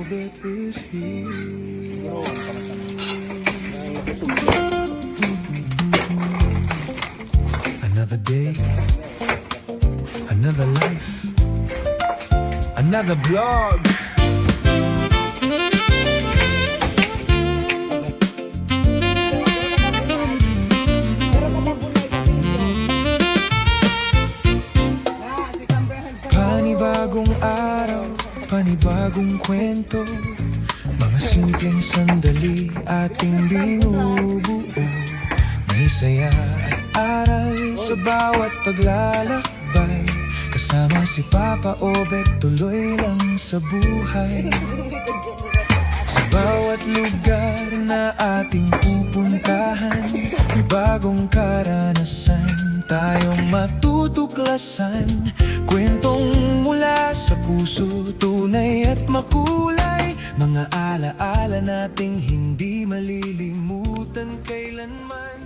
Obet is here. Another day, another life, another blog. Panibagong araw, panibagong kwento, mga simpleng sandali ating binubuo. May saya at aral sa bawat paglalakbay. Kasama si Papa Obet, tuloy lang sa buhay. Sa bawat lugar na ating pupuntahan, may bagong karanasan tayong matutuklasan. Kwentong mula sa puso, tunay at makulay, mga alaala nating hindi malilimutan kailanman.